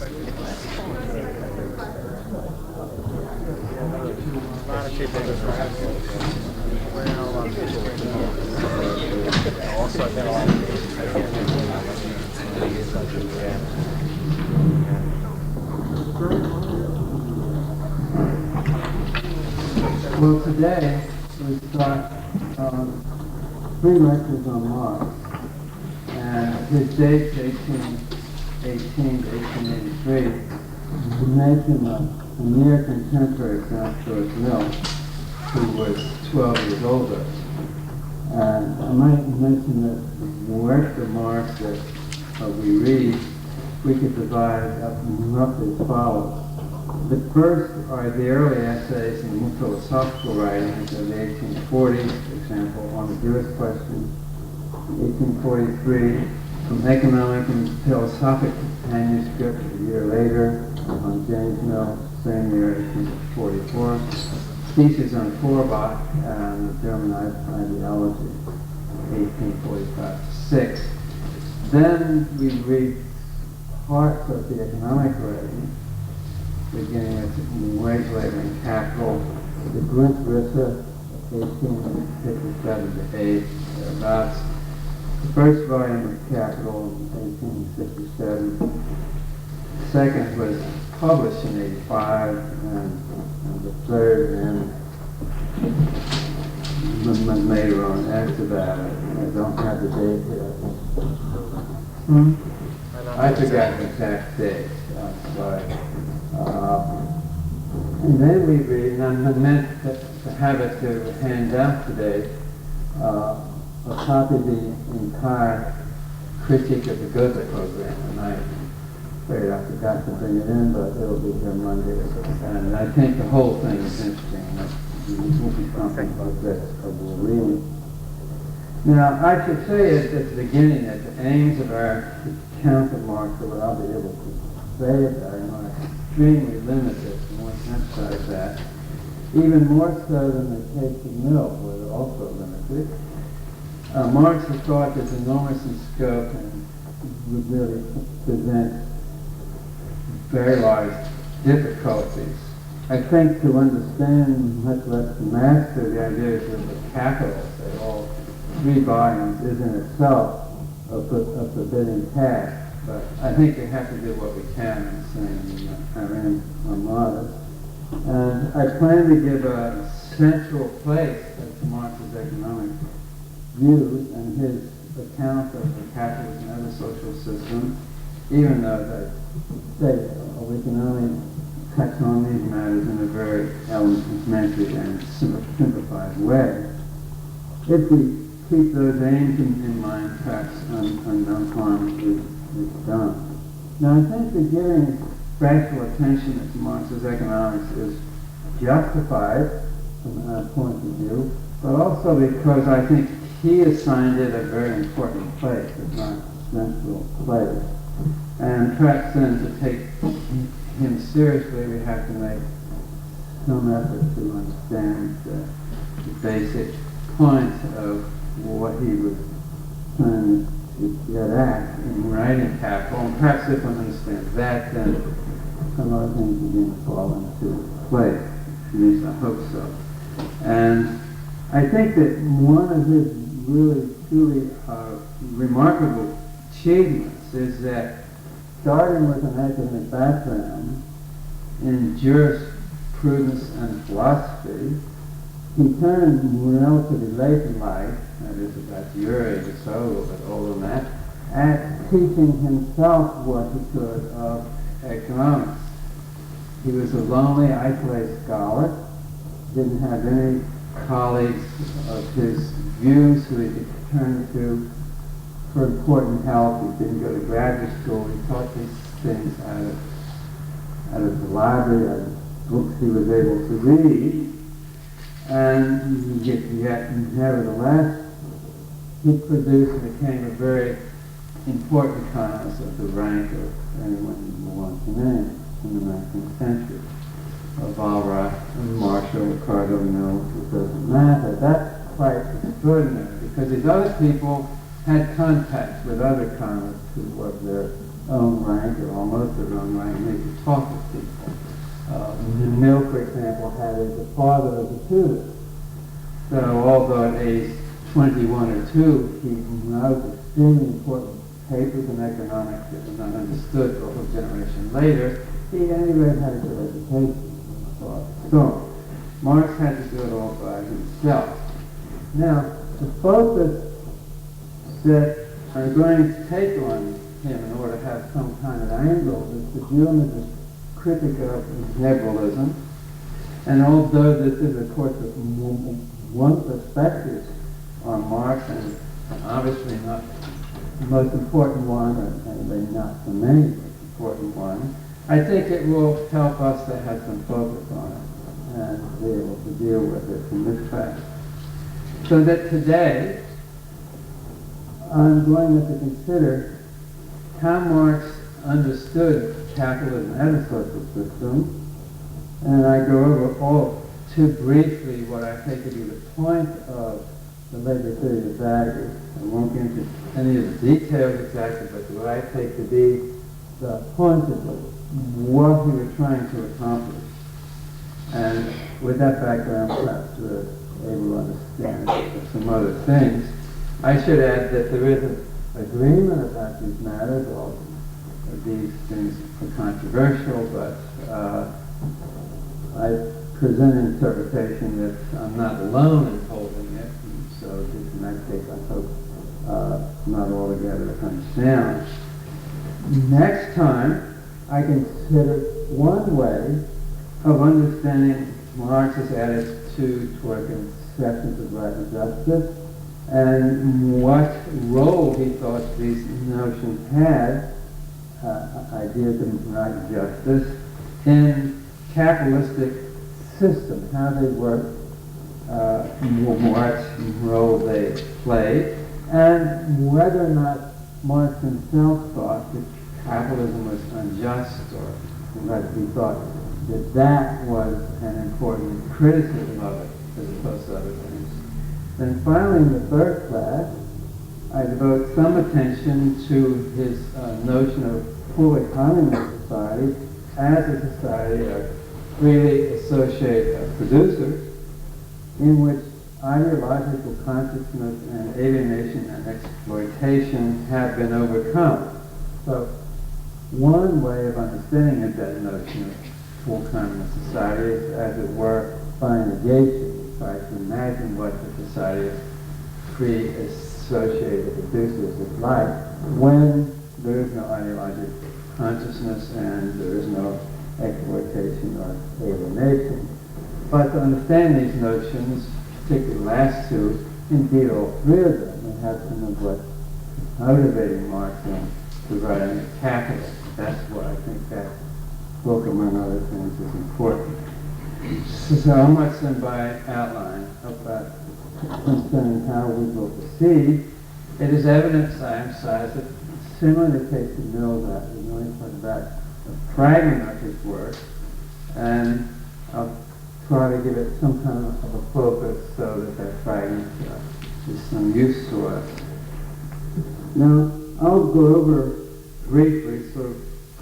Well, today we start three lectures on Marx, and his date's 1818 to 1883. We make him a near contemporary of John Stuart Mill, who was 12 years older. And I might mention that the work of Marx that we read, we could divide up roughly as follows. The first are the early essays and philosophical writings of the 1840s, for example, on the Jewish question, 1843, from Economic and Philosophic Manuscript a year later, on James Mill, same year, 1844, Thesis on Feuerbach and the German Ideology, 1845-6. Then we read parts of the economic writings, beginning with Wage, Labor, and Capital, the Grundrisse, 1857 to 8, thereabouts. The first volume of Capital in 1857. The second was published in 85, and the third in later on after that. I don't have the date here. I forgot the exact date. I'm sorry. And then we read, and I meant to have it to hand out today, a copy of the entire critique of the Goethe program, and I'm afraid I forgot to bring it in, but it'll be here Monday. And I think the whole thing is interesting. It will be something about this of the reading. Now, I should say at the beginning that the aims of our account of Marx, or what I'll be able to say about it, are extremely limited. I want to emphasize that. Even more so than the case of Mill, where they're also limited. Marx's thought is enormous in scope and would really present very large difficulties. I think to understand, much less to master, the ideas of the Capital, say all 3 volumes, is in itself a forbidding task. But I think we have to do what we can in saying our aims are modest. And I plan to give a central place to Marx's economic views and his account of the capitalist and other social systems, even though, as I say, we can only touch on these matters in a very elementary and simplified way. If we keep those aims in mind, perhaps no harm is done. Now, I think that giving special attention to Marx's economics is justified from our point of view, but also because I think he assigned it a very important place, if not central place. And perhaps then to take him seriously, we have to make some effort to understand the basic point of what he was trying to get at in writing Capital. And perhaps if one understands that, then some other things begin to fall into place. At least I hope so. And I think that one of his really, truly remarkable achievements is that starting with an academic background in jurisprudence and philosophy, he turned relatively late in life, that is about your age or so, a little bit older than that, at teaching himself what he could of economics. He was a lonely, isolated scholar, didn't have any colleagues of his views who he could turn to for important help. He didn't go to graduate school. He taught these things out of the library, out of books he was able to read. And yet, nevertheless, he produced and became a very important economist of the rank of anyone you want to name in the 19th century. Walras, Marshall, Ricardo, Mills, it doesn't matter. That's quite extraordinary because these other people had contacts with other economists who were of their own rank, or almost their own rank, and they could talk with people. Mill, for example, had his father as a tutor. So although at age 21 or 2, he wrote extremely important papers in economics that were not understood for a whole generation later, he anyway had a good education. So Marx had to do it all by himself. Now, the focus that I'm going to take on him in order to have some kind of angle is to deal with this critic of liberalism. And although this is, of course, one perspective on Marx, and obviously not the most important one, or anyway not the many most important one, I think it will help us to have some focus on it and be able to deal with it in this class. So that today, I'm going to consider how Marx understood capitalism as a social system, and I go over all too briefly what I take to be the point of the labor theory of value. I won't get into any of the details exactly, but what I take to be the point of what he was trying to accomplish. And with that background, perhaps we're able to understand some other things. I should add that there is an agreement about these matters. All these things are controversial, but I present an interpretation that I'm not alone in holding it, and so in that case I hope not altogether unsound. Next time, I consider one way of understanding Marx's attitude toward conceptions of right and justice, and what role he thought these notions had, ideas of right and justice, in capitalistic system, how they work, what role they play, and whether or not Marx himself thought that capitalism was unjust, or whether he thought that that was an important criticism of it as opposed to other things. Then finally, in the third class, I devote some attention to his notion of full economy society as a society of freely associated producers, in which ideological consciousness and alienation and exploitation have been overcome. So one way of understanding that notion of full economy society is, as it were, by negation. Try to imagine what the society of free associated producers is like when there is no ideological consciousness and there is no exploitation or alienation. But to understand these notions, particularly the last two, indeed all three of them, we have some of what's motivating Marx to writing of Capital. That's why I think that book, among other things, is important. So much then by outline about concerning how we will proceed. It is evident, I emphasize, that similar to the case of Mill, that we only talk about a fragment of his work, and I'll try to give it some kind of a focus so that that fragment is some use to us. Now, I'll go over briefly, sort of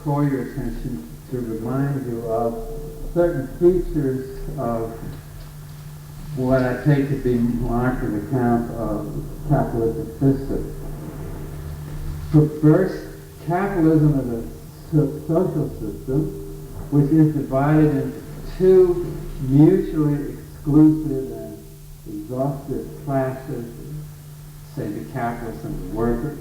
call your attention to remind you of certain features of what I take to be Marx's account of the capitalistic system. So first, capitalism is a social system which is divided into two mutually exclusive and exhaustive classes, say the capitalists and the workers.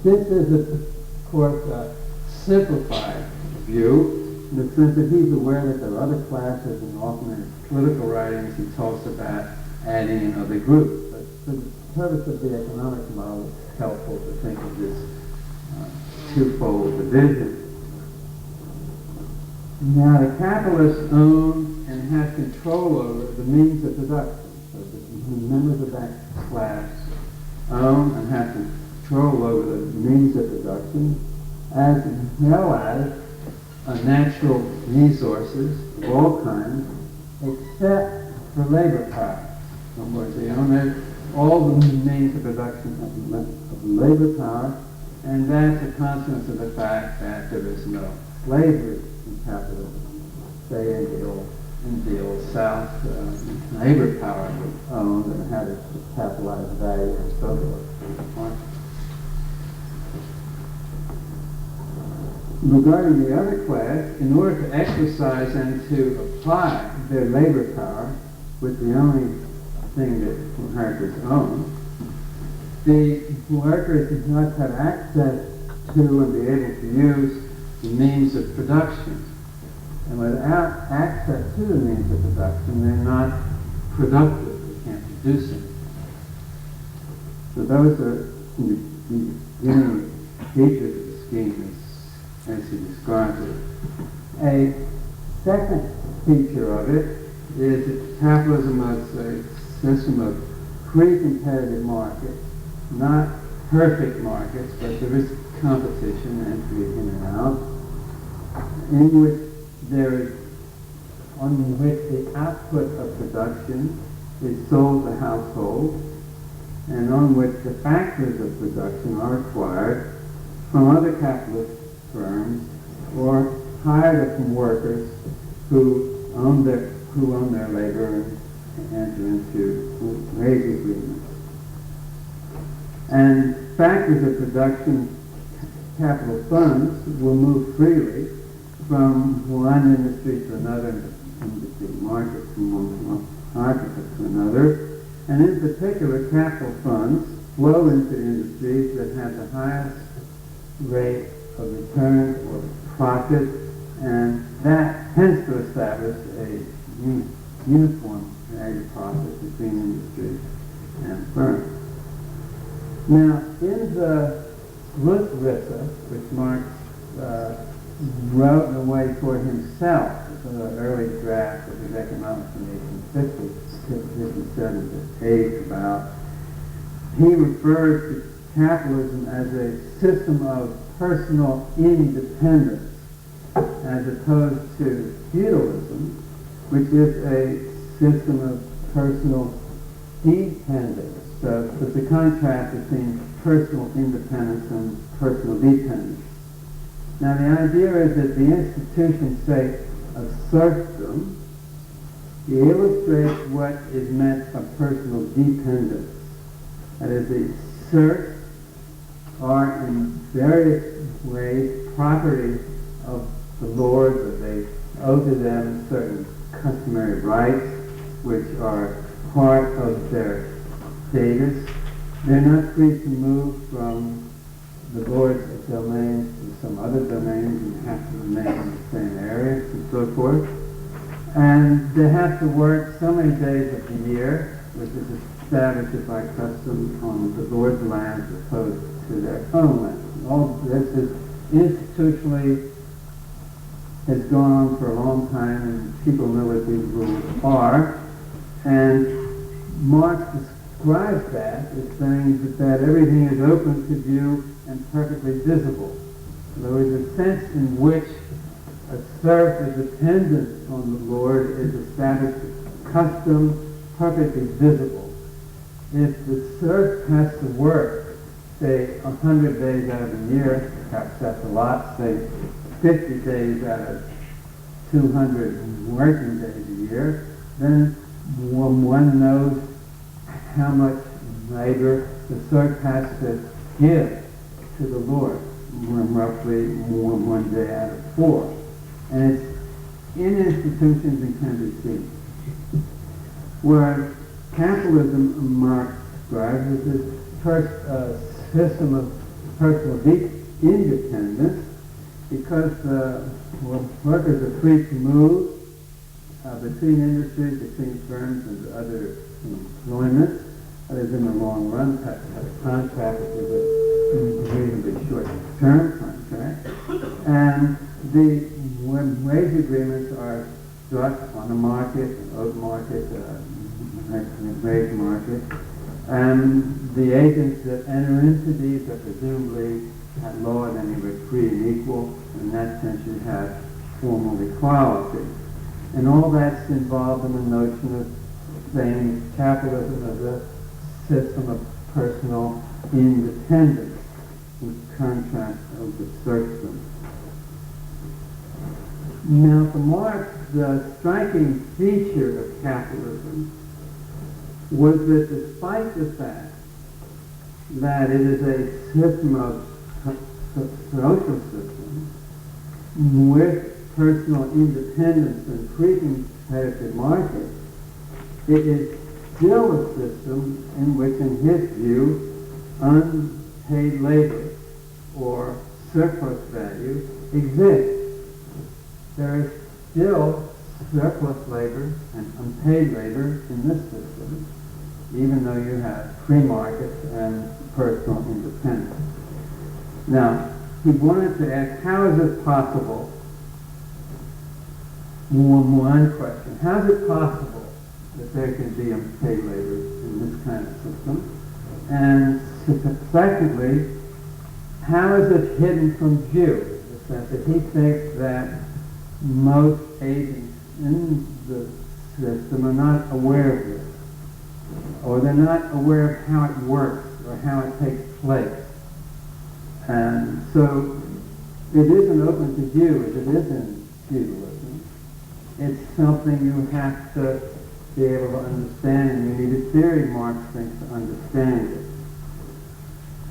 This is, of course, a simplified view, in the sense that he's aware that there are other classes, and often in his political writings he talks about adding in other groups. But for the purpose of the economic model, it's helpful to think of this twofold division. Now, the capitalists own and have control over the means of production. So the members of that class own and have control over the means of production, as well as natural resources of all kinds, except for labor power. In other words, they own all the means of production of labor power, And that's a consequence of the fact that there is no slavery in capitalism. Say in the old South, labor power was owned and had its capitalized value and so forth. Regarding the other class, in order to exercise and to apply their labor power with the only thing that workers own, the workers must have access to and be able to use the means of production. And without access to the means of production, they're not productive. They can't produce it. So those are the beginning features of the scheme as he describes it. A second feature of it is that capitalism is a system of pre-competitive markets, not perfect markets, but there is competition, entry in and out, in which the output of production is sold to households, and on which the factors of production are acquired from other capitalist firms or hired from workers who own their labor and enter into wage agreements. And factors of production capital funds will move freely from one industry to another industry market, from one market to another. And in particular, capital funds flow into industries that have the highest rate of return or profit, and that tends to establish a uniform value process between industries and firms. Now, in the Grundrisse, which Marx wrote in a way for himself, an early draft of his economics in 1857 to 8 about, he referred to capitalism as a system of personal independence as opposed to feudalism, which is a system of personal dependence. So it's a contrast between personal independence and personal dependence. Now the idea is that the institution, say, of serfdom, illustrates what is meant by personal dependence. That is, the serfs are in various ways property of the lords, or they owe to them certain customary rights which are part of their status. They're not free to move from the lord's domains to some other domains and have to remain in the same area and so forth. And they have to work so many days of the year, which is established by custom on the lord's land as opposed to their own land. All this is institutionally has gone on for a long time, and people know what these rules are. And Marx describes that as saying that everything is open to view and perfectly visible. There is a sense in which a serf is dependent on the lord is established custom, perfectly visible. If the serf has to work, say, 100 days out of the year, perhaps that's a lot, say 50 days out of 200 working days a year, then one knows how much labor the serf has to give to the lord, roughly one day out of 4. And it's in institutions and can be seen. Whereas capitalism, Marx describes, is this first system of personal independence, because workers are free to move between industries, between firms and other employments. That is, in the long run, have a contract which is a reasonably short-term contract. And the wage agreements are struck on the market, an oat market, a wage market. And the agents that enter into these are presumably at law and then they were free and equal. In that sense, you have formal equality. And all that's involved in the notion of saying capitalism as a system of personal independence. in contrast of the serfdom. Now, for Marx, the striking feature of capitalism was that despite the fact that it is a system of social system with personal independence and free competitive markets, it is still a system in which, in his view, unpaid labor or surplus value exists. There is still surplus labor and unpaid labor in this system, even though you have free markets and personal independence. Now, he wanted to ask, how is it possible? One question, how is it possible that there can be unpaid labor in this kind of system? And secondly, how is it hidden from view? In the sense that he thinks that most agents in the system are not aware of this, or they're not aware of how it works or how it takes place. And so it isn't open to view as it is in feudalism. It's something you have to be able to understand, and you need a theory, Marx thinks, to understand it.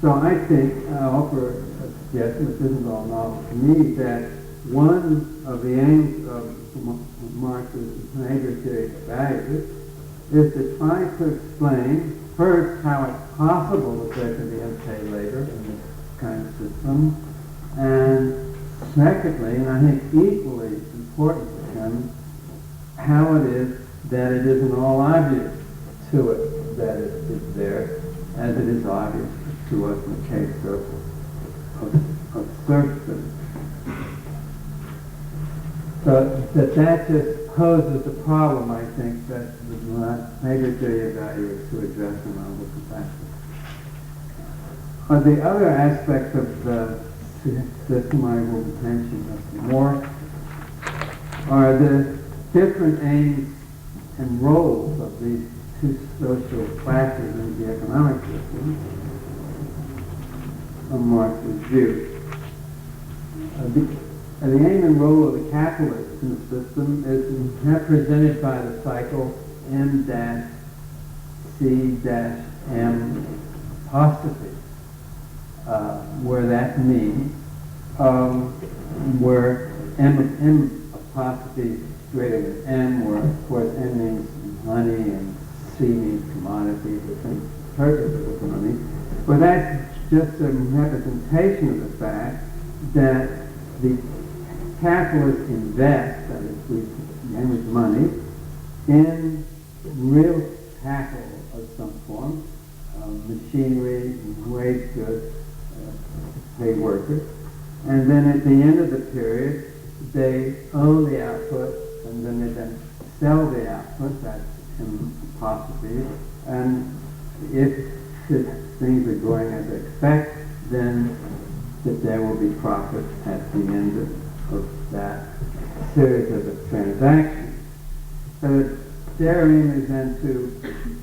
So I think, I'll offer a suggestion, which isn't all novel to me, that one of the aims of Marx's major theory of values is to try to explain, first, how it's possible that there can be unpaid labor in this kind of system, and secondly, and I think equally important to him, how it is that it isn't all obvious to it that it is there, as it is obvious to us in the case of serfdom. So that just poses a problem, I think, that the major theory of value is to address, and I'll look at that. The other aspects of the system I will mention more are the different aims and roles of these two social classes in the economic system from Marx's view. The aim and role of the capitalist in the system is represented by the cycle M-C-M apostrophe, where that means where M apostrophe is greater than M, where of course M means money and C means commodity, different purposes of money. But that's just a representation of the fact that the capitalists invest, that is, we with money, in real capital of some form, machinery, wage goods, paid workers, and then at the end of the period, they own the output, and then they then sell the output, that's in apostrophe, and if things are going as they expect, then that there will be profit at the end of that series of transactions. So their aim is then to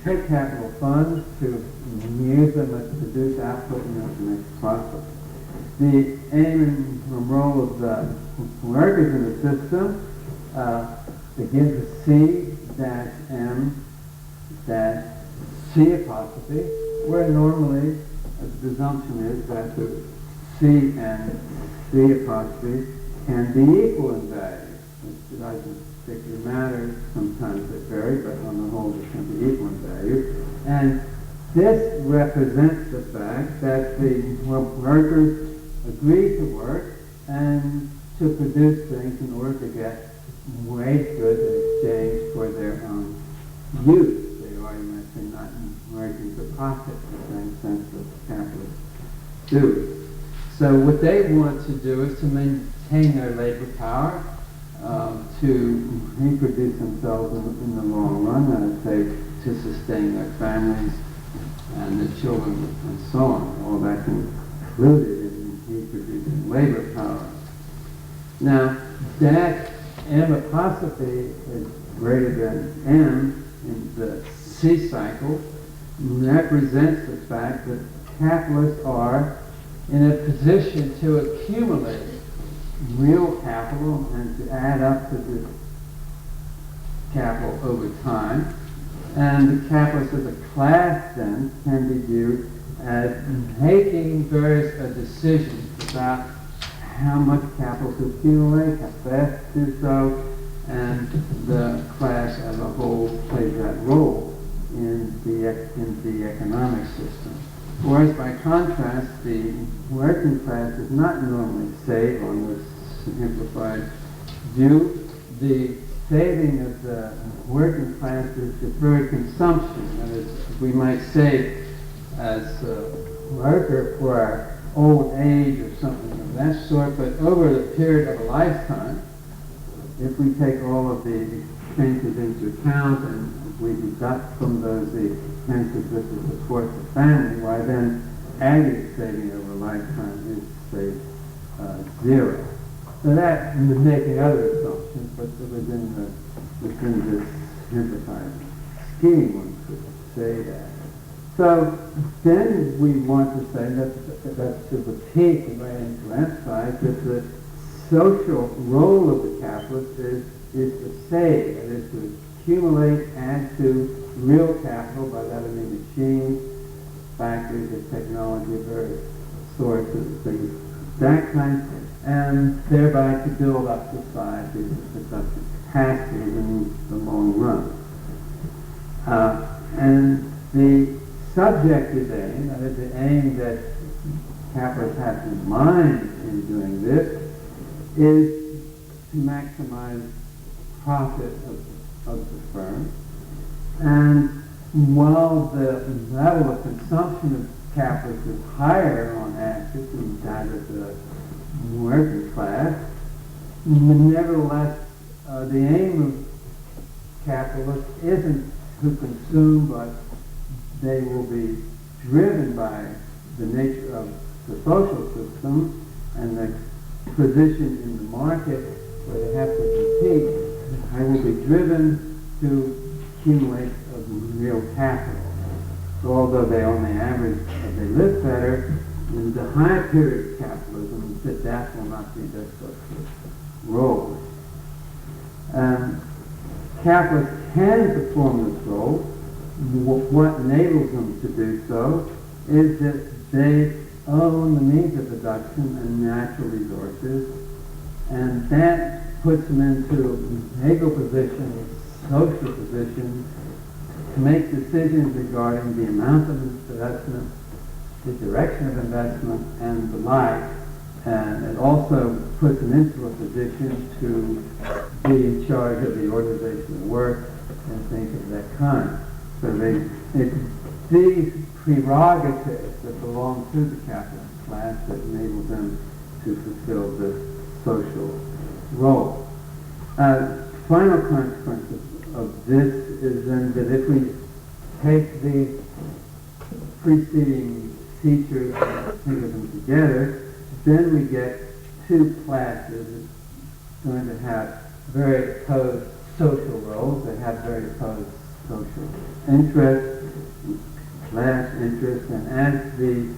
take capital funds, to use them to produce output and to make profit. The aim and role of the workers in the system begins with C-M-C apostrophe, where normally the presumption is that the C and C apostrophe can be equal in value. It doesn't particularly matter. Sometimes they vary, but on the whole, it can be equal in value. And this represents the fact that the workers agree to work and to produce things in order to get wage goods in exchange for their own use. They are, you might say, not working for profit in the same sense that capitalists do. So what they want to do is to maintain their labor power, to reproduce themselves in the long run, and say to sustain their families and their children and so on. All that's included in reproducing labor power. Now, that M apostrophe is greater than M in the C cycle represents the fact that capitalists are in a position to accumulate real capital and to add up to this capital over time. And the capitalists as a class then can be viewed as making various decisions about how much capital to accumulate, how fast to do so, and the class as a whole plays that role in the economic system. Whereas by contrast, the working class is not normally saved on this simplified view. The saving of the working class is deferred consumption. That is, we might save as a worker for our old age or something of that sort, but over the period of a lifetime, if we take all of the expenses into account and we deduct from those the expenses that to support the family, why then aggregate saving over a lifetime is, say, zero. So that, and making other assumptions, but within this simplified scheme, one could say that. So then we want to say that to repeat and to emphasize that the social role of the capitalist is to save, that is to accumulate, add to real capital, by that I mean machines, factories, and technology of various sorts of things, that kind, and thereby to build up society with productive capacity in the long run. And the subjective aim, that is the aim that capitalists have in mind in doing this, is to maximize profit of the firm. And while the level of consumption of capitalists is higher on average than that of the working class, nevertheless, the aim of capitalists isn't to consume, but they will be driven by the nature of the social system and the position in the market where they have to compete. They will be driven to accumulate real capital. So although they on the average they live better, in the high period of capitalism, that will not be their social role. Capitalists can perform this role. What enables them to do so is that they own the means of production and natural resources, and that puts them into a legal position, social position, to make decisions regarding the amount of investment, the direction of investment, and the like. And it also puts them into a position to be in charge of the organization of work and things of that kind. So it's these prerogatives that belong to the capitalist class that enable them to fulfill this social role. Final consequence of this is then that if we take the preceding features and think of them together, then we get two classes going to have very opposed social roles. They have very opposed social interests, class interests, and as the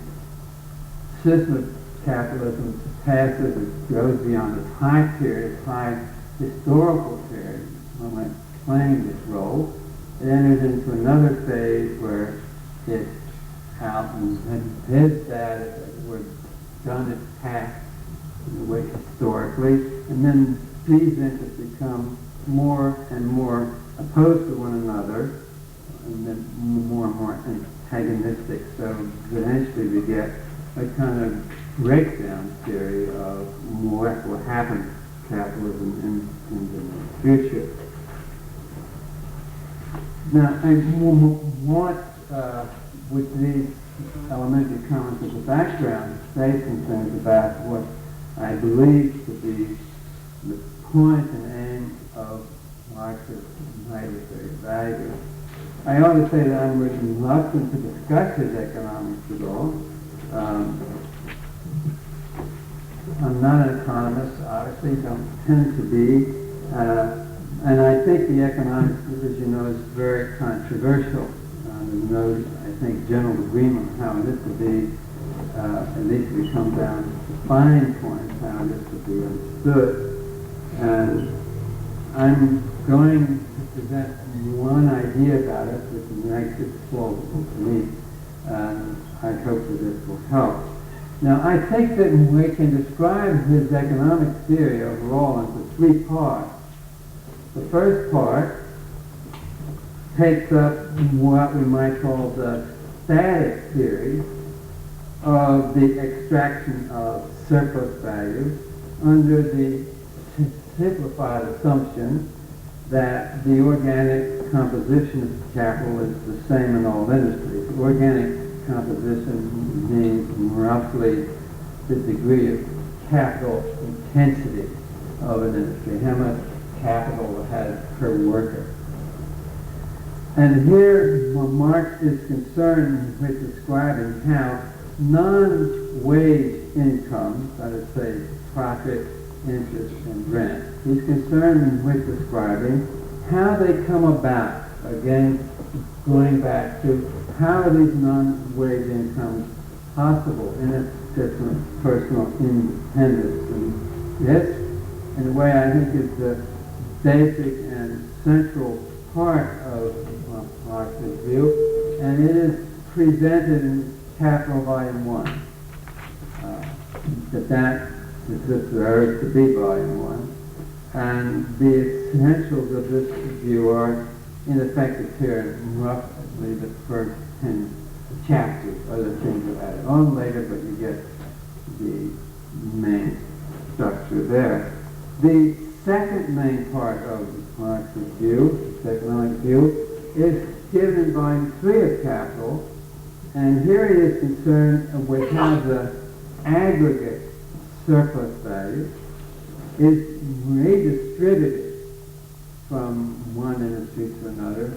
system of capitalism passes, it goes beyond its high period, its high historical period, when it's playing this role, it enters into another phase where it out and bids that we're done its task in a way historically, and then these interests become more and more opposed to one another, and then more and more antagonistic. So eventually we get a kind of breakdown theory of what will happen to capitalism in the future. Now, I want, with these elementary comments as a background, say some things about what I believe to be the point and aim of Marxist monetary value. I ought to say that I'm reluctant to discuss his economics at all. I'm not an economist, obviously, don't tend to be. And I think the economics, as you know, is very controversial. There's no, I think, general agreement on how it is to be at least we come down to fine points how this would be understood. And I'm going to present one idea about it, which makes it plausible to me, and I hope that this will help. Now, I think that we can describe his economic theory overall into three parts. The first part takes up what we might call the static theory of the extraction of surplus value under the simplified assumption that the organic composition of capital is the same in all industries. Organic composition means roughly the degree of capital intensity of an industry, how much capital it has per worker. And here Marx is concerned with describing how non-wage incomes, that is, say, profit, interest, and rent, he's concerned with describing how they come about. Again, going back to how are these non-wage incomes possible in a system of personal independence. And this, in a way, I think is the basic and central part of Marx's view, and it is presented in Capital Volume 1. That deserves to be Volume 1. And the essentials of this view are, in effect, appear in roughly the first 10 chapters. Other things are added on later, but you get the main structure there. The second main part of Marx's view, his economic view, is given in Volume 3 of Capital, and here he is concerned with how the aggregate surplus value is redistributed from one industry to another,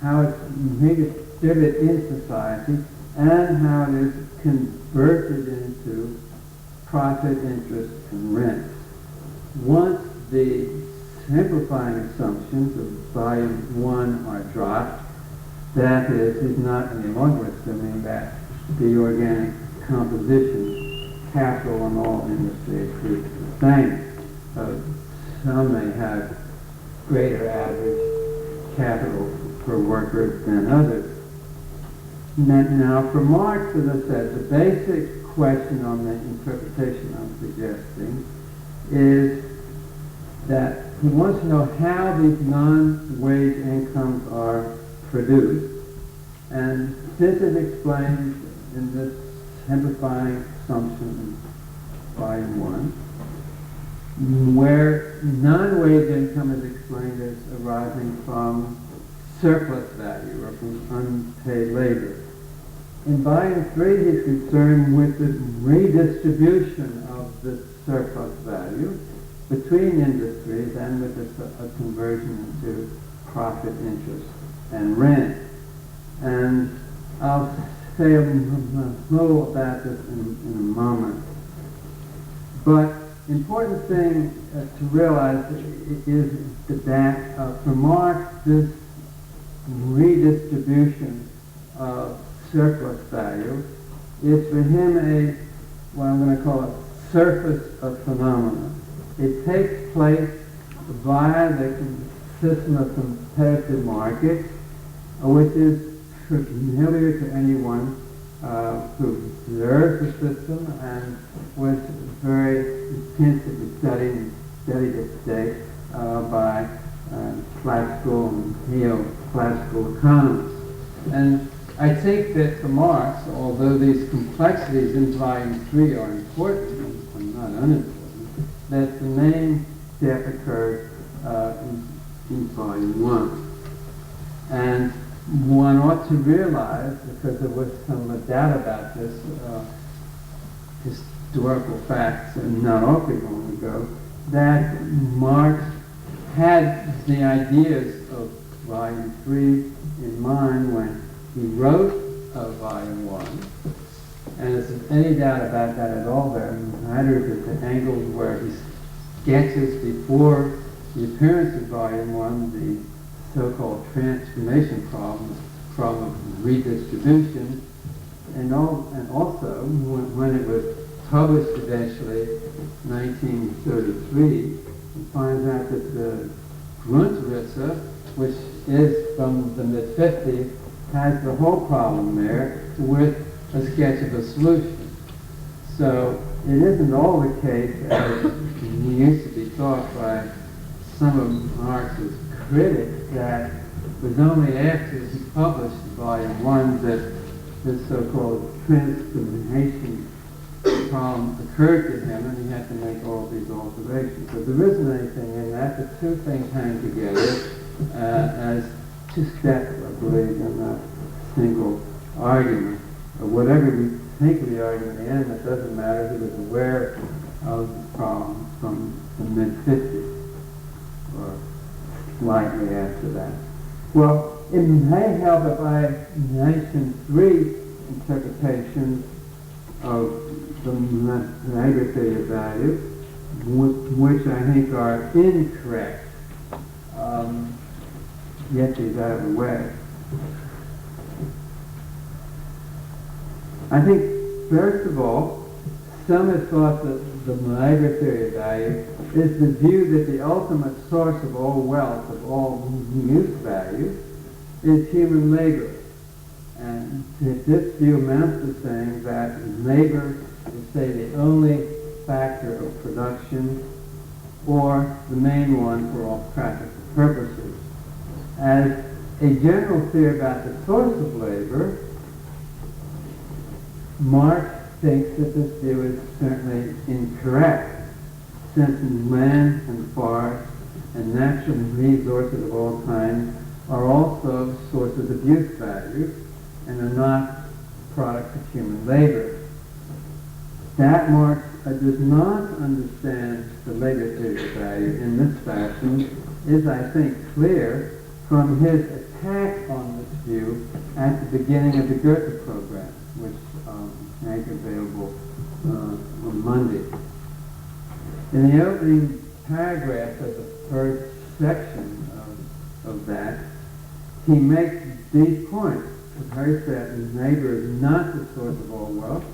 how it's redistributed in society, and how it is converted into profit, interest, and rent. Once the simplifying assumptions of Volume 1 are dropped, that is, he's not any longer assuming that the organic composition, capital in all industries is the same. Some may have greater average capital per worker than others. Now, for Marx, as I said, the basic question on the interpretation I'm suggesting is that he wants to know how these non-wage incomes are produced, and this is explained in this simplifying assumption in Volume 1, where non-wage income is explained as arising from surplus value or from unpaid labor. In Volume 3, he's concerned with the redistribution of the surplus value between industries and with a conversion into profit, interest, and rent. And I'll say a little about this in a moment. But important thing to realize is that for Marx, this redistribution of surplus value is for him what I'm going to call a surface of phenomena. It takes place via the system of competitive markets, which is familiar to anyone who observed the system and was very intensively studied at state by classical and neoclassical economists. And I think that for Marx, although these complexities in Volume 3 are important and not unimportant, that the main step occurred in Volume 1. And one ought to realize, because there was some doubt about this, historical facts not awfully long ago, that Marx had the ideas of Volume 3 in mind when he wrote Volume 1. And if there's any doubt about that at all, there matters at the angles where he sketches before the appearance of Volume 1 the so-called transformation problem of redistribution, and also when it was published eventually, 1933, he finds out that the Grundrisse, which is from the mid-50s, has the whole problem there with a sketch of a solution. So it isn't all the case, as used to be thought by some of Marx's critics, that it was only after he published Volume 1 that this so-called transformation problem occurred to him, and he had to make all of these alterations. So there isn't anything in that. The two things hang together as two steps, I believe, in a single argument. Or whatever we think of the argument in the end, it doesn't matter. He was aware of the problem from the mid-50s, or slightly after that. Well, it may help if I mention three interpretations of the Menager theory of value, which I think are incorrect. Get these out of the way. I think, first of all, some have thought that the Menager theory of value is the view that the ultimate source of all wealth, of all use value, is human labor. And this view amounts to saying that labor is, say, the only factor of production, or the main one for all practical purposes. As a general theory about the source of labor, Marx thinks that this view is certainly incorrect, since land and forest and natural resources of all kinds are also sources of use value and are not products of human labor. That Marx does not understand the labor theory of value in this fashion is, I think, clear from his attack on this view at the beginning of the Goethe program, which make available on Monday. In the opening paragraph of the first section of that, he makes these points. First, that labor is not the source of all wealth,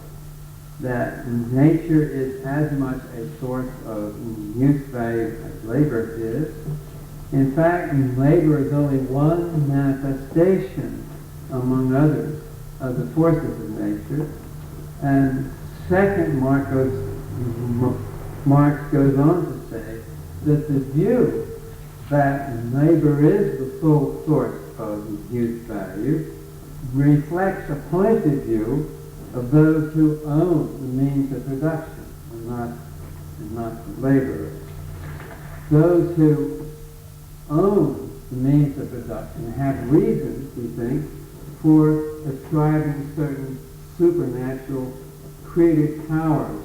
that nature is as much a source of use value as labor is. In fact, labor is only one manifestation, among others, of the forces of nature. And second, Marx goes on to say that the view that labor is the sole source of use value reflects a point of view of those who own the means of production, and not the laborers. Those who own the means of production have reasons, we think, for ascribing certain supernatural creative powers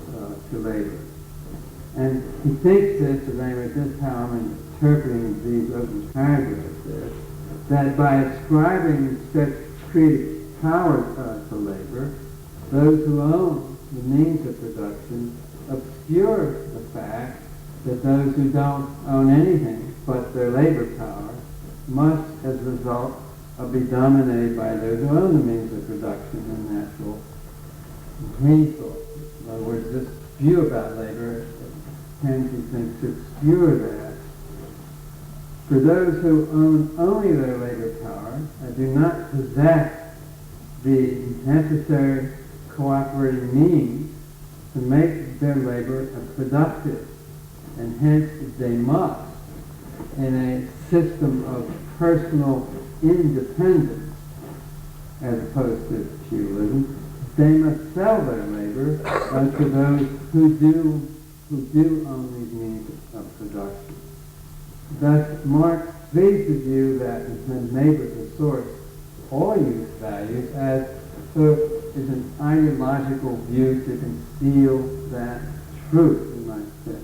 to labor. And he thinks this, at any rate, this is how I'm interpreting these open paragraphs there, that by ascribing such creative powers to labor, those who own the means of production obscure the fact that those who don't own anything but their labor power must, as a result, be dominated by those who own the means of production and natural resources. In other words, this view about labor tends, we think, to obscure that. For those who own only their labor power and do not possess the necessary cooperating means to make their labor productive, and hence they must, in a system of personal independence, as opposed to feudalism, they must sell their labor to those who do own these means of production. Thus, Marx sees the view that labor is the source of all use values as is an ideological view to conceal that truth, you might say.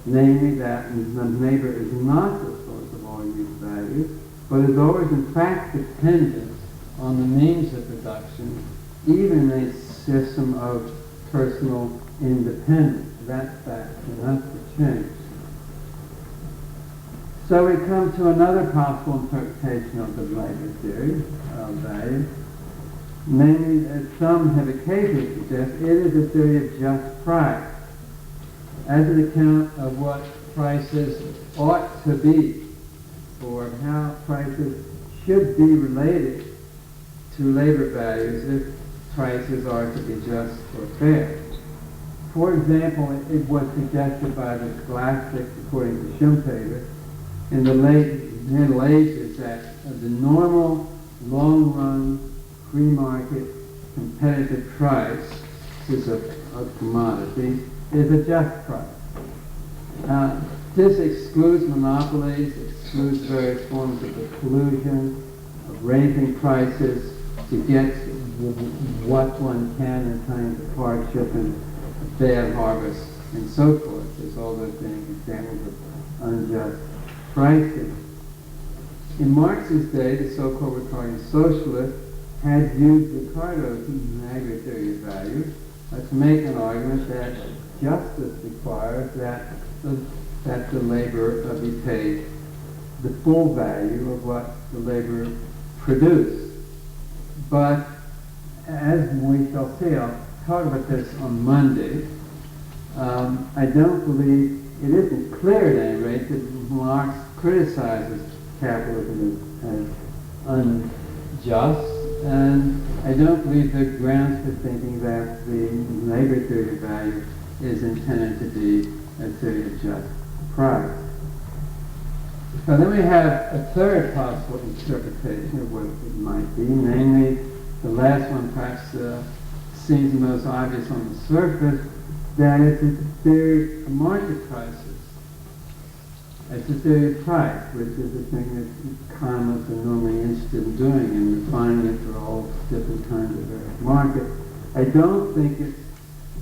Namely, that labor is not the source of all use values, but is always in fact dependent on the means of production, even in a system of personal independence. That fact cannot be changed. So we come to another possible interpretation of the labor theory of value, Namely, as some have occasionally suggested, it is a theory of just price, as an account of what prices ought to be, or how prices should be related to labor values if prices are to be just or fair. For example, it was suggested by the scholastics, according to Schumpeter, in the late Middle Ages that the normal, long-run, free-market, competitive price of commodities is a just price. This excludes monopolies, excludes various forms of collusion, of raising prices to get what one can in times of hardship and bad harvest and so forth. There's all those being examples of unjust pricing. In Marx's day, the so-called Ricardian socialist had used Ricardo's aggregate theory of value to make an argument that justice requires that the laborer be paid the full value of what the laborer produced. But as we shall see, I'll talk about this on Monday, I don't believe, it isn't clear at any rate that Marx criticizes capitalism as unjust, and I don't believe there are grounds for thinking that the labor theory of value is intended to be a theory of just price. So then we have a third possible interpretation of what it might be, namely, the last one perhaps seems the most obvious on the surface, that it's a theory of market prices. It's a theory of price, which is the thing that economists are normally interested in doing and refining it for all different kinds of various markets. I don't think it's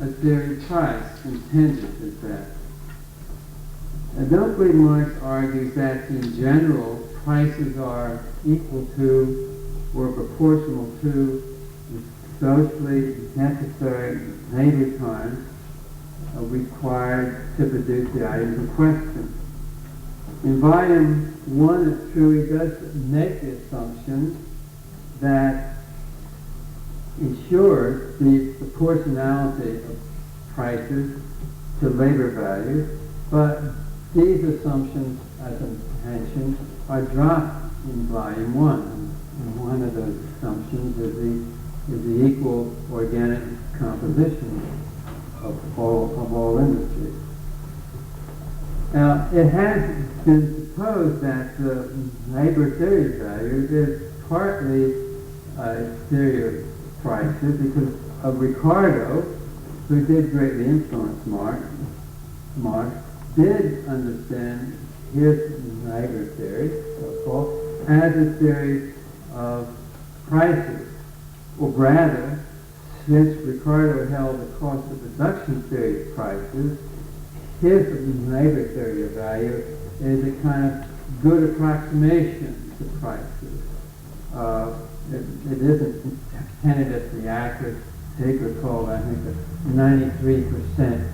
a theory of price intended as that. I don't believe Marx argues that in general prices are equal to or proportional to the socially necessary labor time required to produce the items in question. In volume 1, it's true, he does make the assumption that ensures the proportionality of prices to labor value, but these assumptions, as I mentioned, are dropped in volume 1. And one of those assumptions is the equal organic composition of all industries. Now, it has been supposed that the labor theory of value is partly a theory of prices because of Ricardo, who did greatly influence Marx did understand his labor theory, so-called, as a theory of prices. Or rather, since Ricardo held the cost of production theory of prices, his labor theory of value is a kind of good approximation to prices. It isn't tentatively accurate. Take recall, I think, a 93%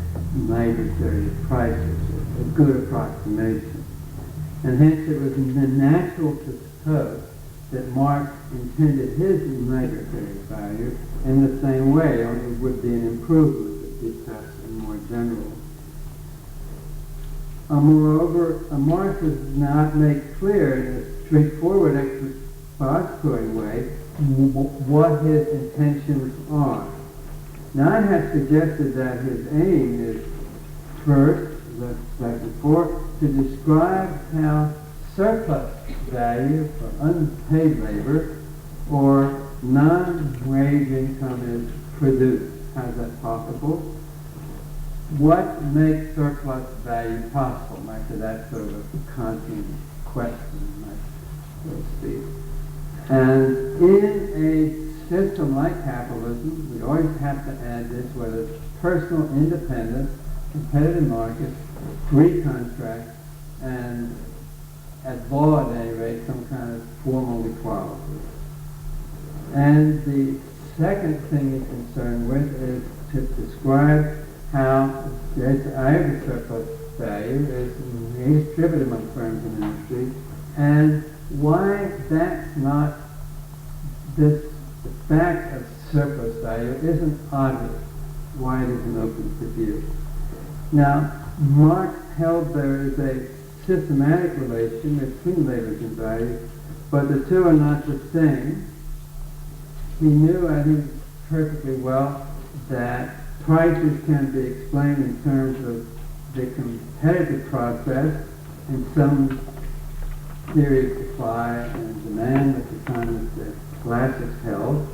labor theory of prices, a good approximation. And hence it was natural to suppose that Marx intended his labor theory of value in the same way, only it would be an improvement, because in more general. Moreover, Marx does not make clear in a straightforward expository way what his intentions are. Now, I have suggested that his aim is first, as I said before, to describe how surplus value for unpaid labor or non-wage income is produced. How is that possible? What makes surplus value possible? Actually, that's sort of a constant question, so to speak. And in a system like capitalism, we always have to add this, whether it's personal independence, competitive markets, free contract, and at law at any rate, some kind of formal equality. And the second thing he's concerned with is to describe how this aggregate surplus value is redistributed among firms and industry, and why that's not this fact of surplus value isn't obvious why it isn't open to view. Now, Marx held there is a systematic relation between labors and value, but the two are not the same. He knew, I think, perfectly well that prices can be explained in terms of the competitive process in some theory of supply and demand at the time that the classics held.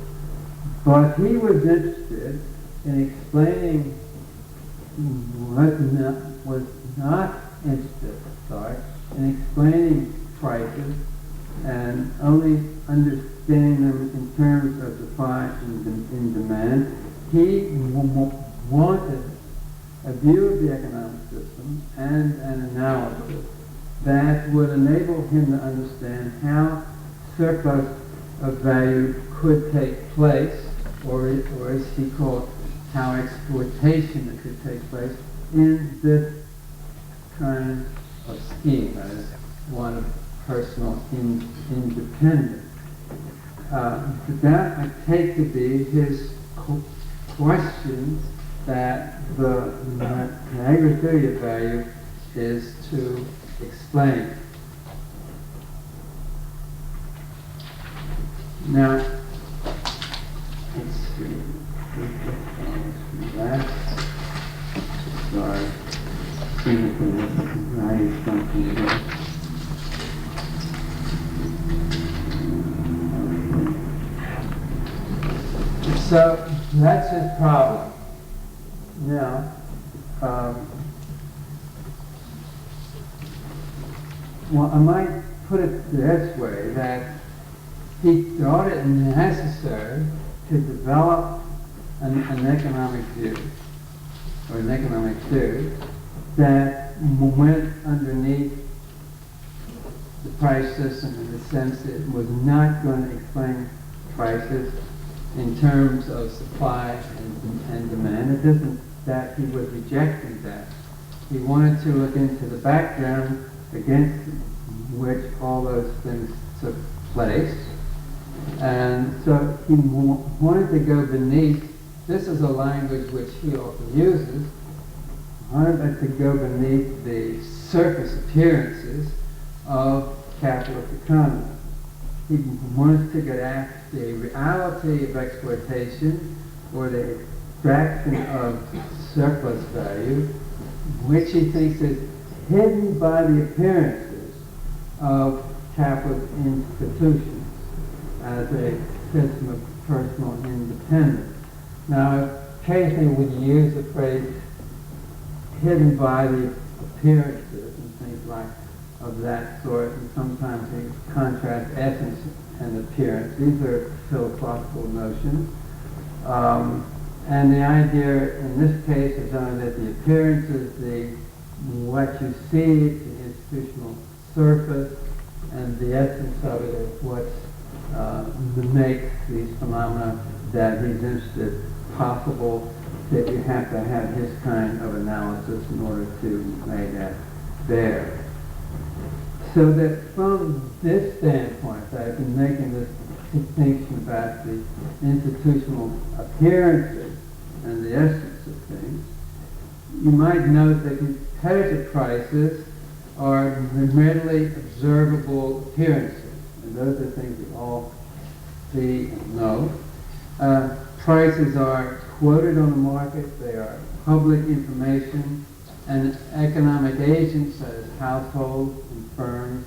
But he was interested in explaining was not interested, in explaining prices and only understanding them in terms of supply and demand. He wanted a view of the economic system and an analysis that would enable him to understand how surplus of value could take place, or as he called, how exploitation could take place in this kind of scheme, as one of personal independence. That I take to be his questions that the Niagara theory of value is to explain. Now, let's see. Sorry. Write something here. So that's his problem. Now, well, I might put it this way, that he thought it necessary to develop an economic view, or an economic theory, that went underneath the price system in the sense that it was not going to explain prices in terms of supply and demand. It isn't that he was rejecting that. He wanted to look into the background against which all those things took place. And so he wanted to go beneath, this is a language which he often uses, wanted to go beneath the surface appearances of capitalist economy. He wanted to get at the reality of exploitation, or the extraction of surplus value, which he thinks is hidden by the appearances of capitalist institutions as a system of personal independence. Now, occasionally we use the phrase hidden by the appearances and things like of that sort, and sometimes we contrast essence and appearance. These are philosophical notions. And the idea in this case is only that the appearances, what you see, the institutional surface, and the essence of it is what makes these phenomena that he's interested possible, that you have to have his kind of analysis in order to lay that bare. So that from this standpoint, I've been making this distinction about the institutional appearances and the essence of things. You might note that competitive prices are readily observable appearances, and those are things we all see and know. Prices are quoted on the market, they are public information, and economic agents, as households and firms,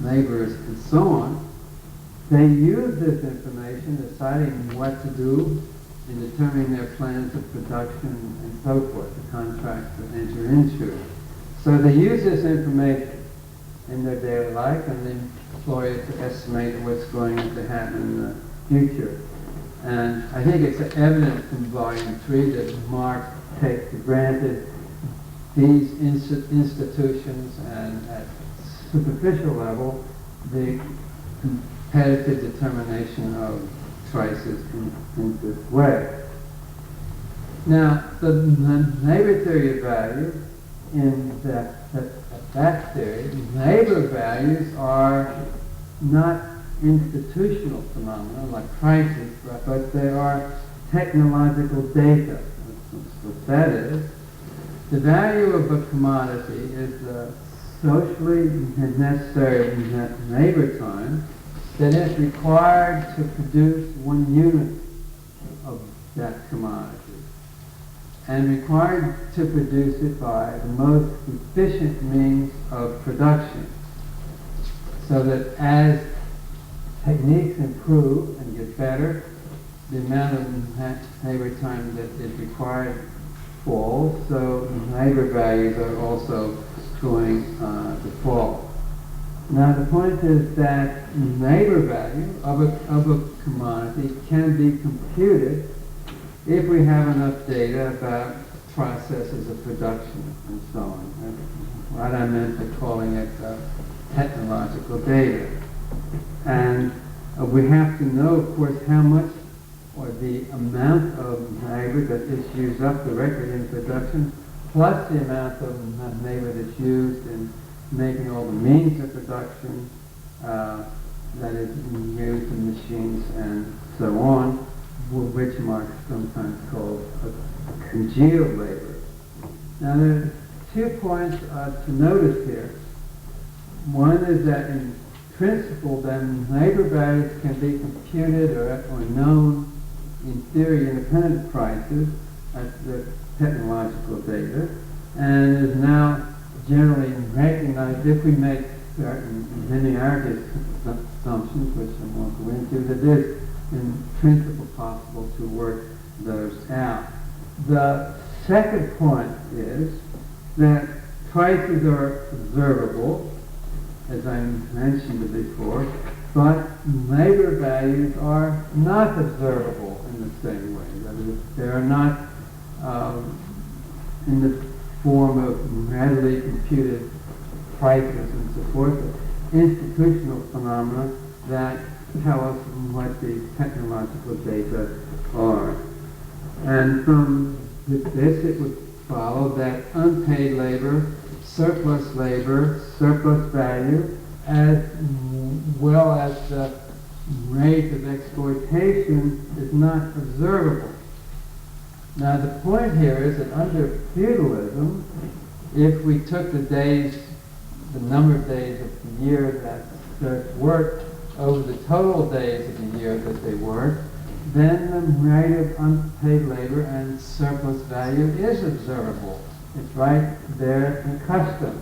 neighbors, and so on, they use this information deciding what to do in determining their plans of production and so forth, the contracts to enter into. So they use this information in their daily life and they employ it to estimate what's going to happen in the future. And I think it's evident from Volume 3 that Marx takes for granted these institutions and at superficial level the competitive determination of prices in this way. Now, the neighbor theory of value, in that theory, neighbor values are not institutional phenomena like prices, but they are technological data. What that is, the value of a commodity is the socially necessary labor time that is required to produce 1 unit of that commodity, and required to produce it by the most efficient means of production, so that as techniques improve and get better, the amount of labor time that is required falls, so labor values are also going to fall. Now the point is that labor value of a commodity can be computed if we have enough data about processes of production and so on. That's what I meant by calling it technological data. And we have to know, of course, how much or the amount of labor that is used up directly in production, plus the amount of labor that's used in making all the means of production, that is used in machines and so on, which Marx sometimes calls congealed labor. Now there are 2 points to notice here. One is that in principle, then labor values can be computed or known in theory independent of prices. That's the technological data, and is now generally recognized if we make certain linearity assumptions, which I won't go into, that it is in principle possible to work those out. The second point is that prices are observable, as I mentioned before, but labor values are not observable in the same way. That is, they are not in the form of readily computed prices and so forth, but institutional phenomena that tell us what the technological data are. And from this it would follow that unpaid labor, surplus value, as well as the rate of exploitation is not observable. Now the point here is that under feudalism, if we took the number of days of the year that serfs worked over the total days of the year that they worked, then the rate of unpaid labor and surplus value is observable. It's right there in custom.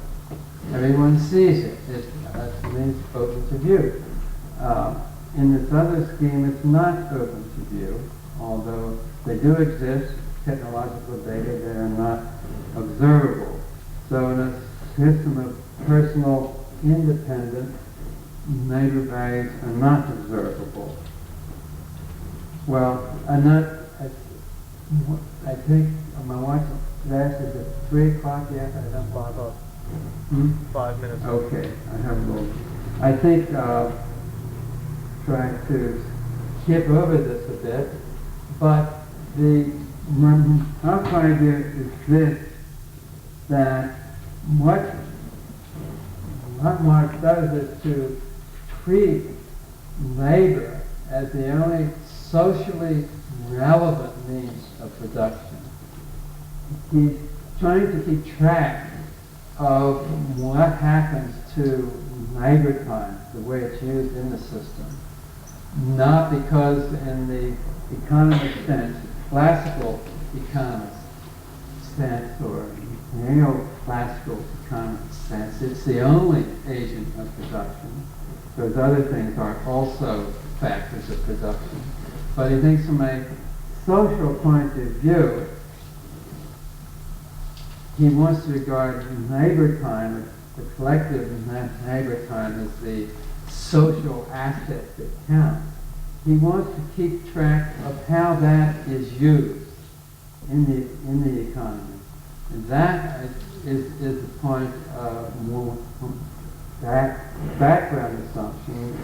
Everyone sees it. It means open to view. In this other scheme, it's not open to view, although they do exist, technological data, they are not observable. So in a system of personal independence, labor values are not observable. Well, I think my watch last is at 3 o'clock yet. I don't 5 o'clock. 5 minutes. Okay, I have a little. I think trying to skip over this a bit, but our idea is this, that what Marx does is to treat labor as the only socially relevant means of production. He's trying to keep track of what happens to labor time, the way it's used in the system. Not because in the economist sense, classical economist sense, or neoclassical economist sense, it's the only agent of production. Those other things are also factors of production. But he thinks from a social point of view, he wants to regard labor time, the collective labor time, as the social asset that counts. He wants to keep track of how that is used in the economy. And that is the point of that background assumption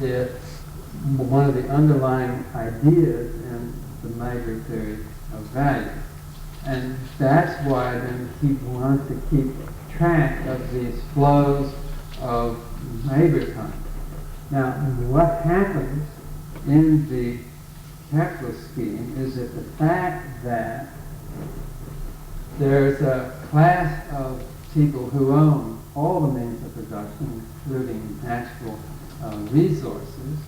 is one of the underlying ideas in the labor theory of value. And that's why then he wants to keep track of these flows of labor time. Now, what happens in the capitalist scheme is that the fact that there's a class of people who own all the means of production, including natural resources,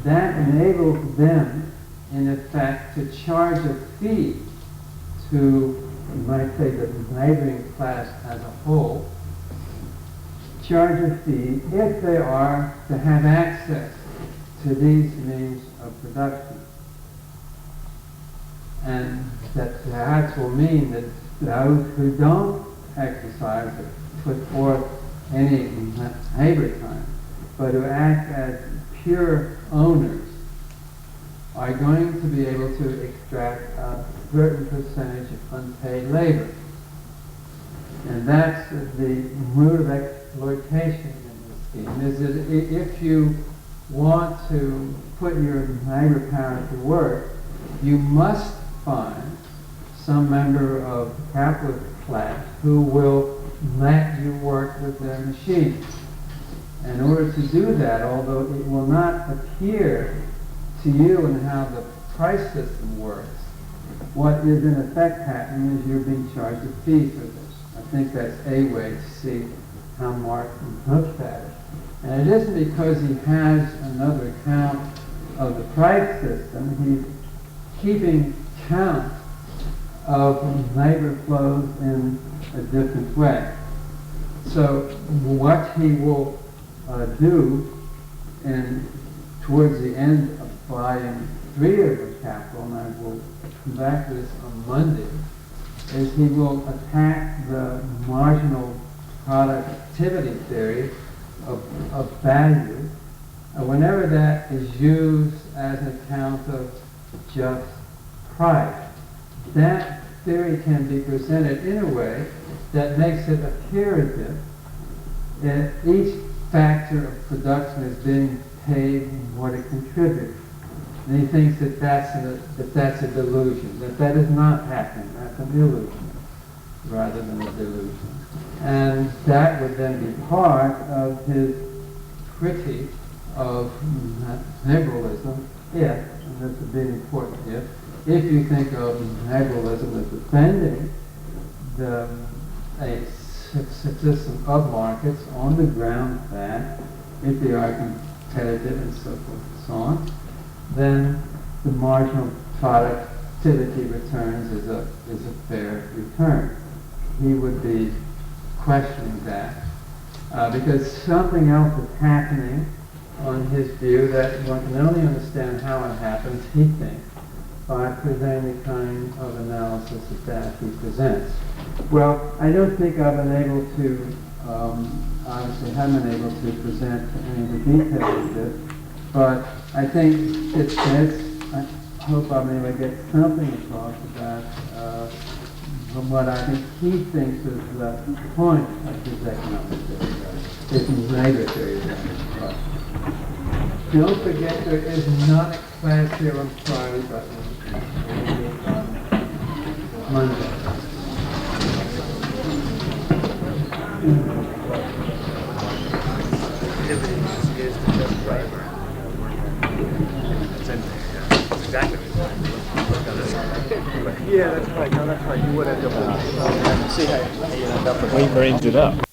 that enables them, in effect, to charge a fee to, you might say, the neighboring class as a whole, charge a fee if they are to have access to these means of production. And that perhaps will mean that those who don't exercise or put forth any labor time, but who act as pure owners, are going to be able to extract a certain percentage of unpaid labor. And that's the root of exploitation in this scheme, is that if you want to put your labor power to work, you must find some member of the capitalist class who will let you work with their machines. In order to do that, although it will not appear to you in how the price system works, what is in effect happening is you're being charged a fee for this. I think that's a way to see how Marx looks at it. And it isn't because he has another account of the price system. He's keeping count of labor flows in a different way. So what he will do towards the end of volume 3 of the Capital, and I will come back to this on Monday, is he will attack the marginal productivity theory of value whenever that is used as an account of just price. That theory can be presented in a way that makes it appear as if each factor of production is being paid what it contributes. And he thinks that that's a delusion, that is not happening. That's an illusion rather than a delusion. And that would then be part of his critique of liberalism if, and this would be an important if you think of liberalism as defending a system of markets on the ground that if they are competitive and so forth and so on, then the marginal productivity returns is a fair return. He would be questioning that because something else is happening on his view that one can only understand how it happens, he thinks, by presenting the kind of analysis that he presents. Well, I don't think I've been able to, obviously haven't been able to present any of the details of this, but I think I hope I'm able to get something across about what I think he thinks is the point of his economic theory, his labor theory. Don't forget there is not a class here on Friday, but Monday. Is the just driver. Exactly. Yeah, that's right. No, that's right. You would end up. See how you end up. We brained it up.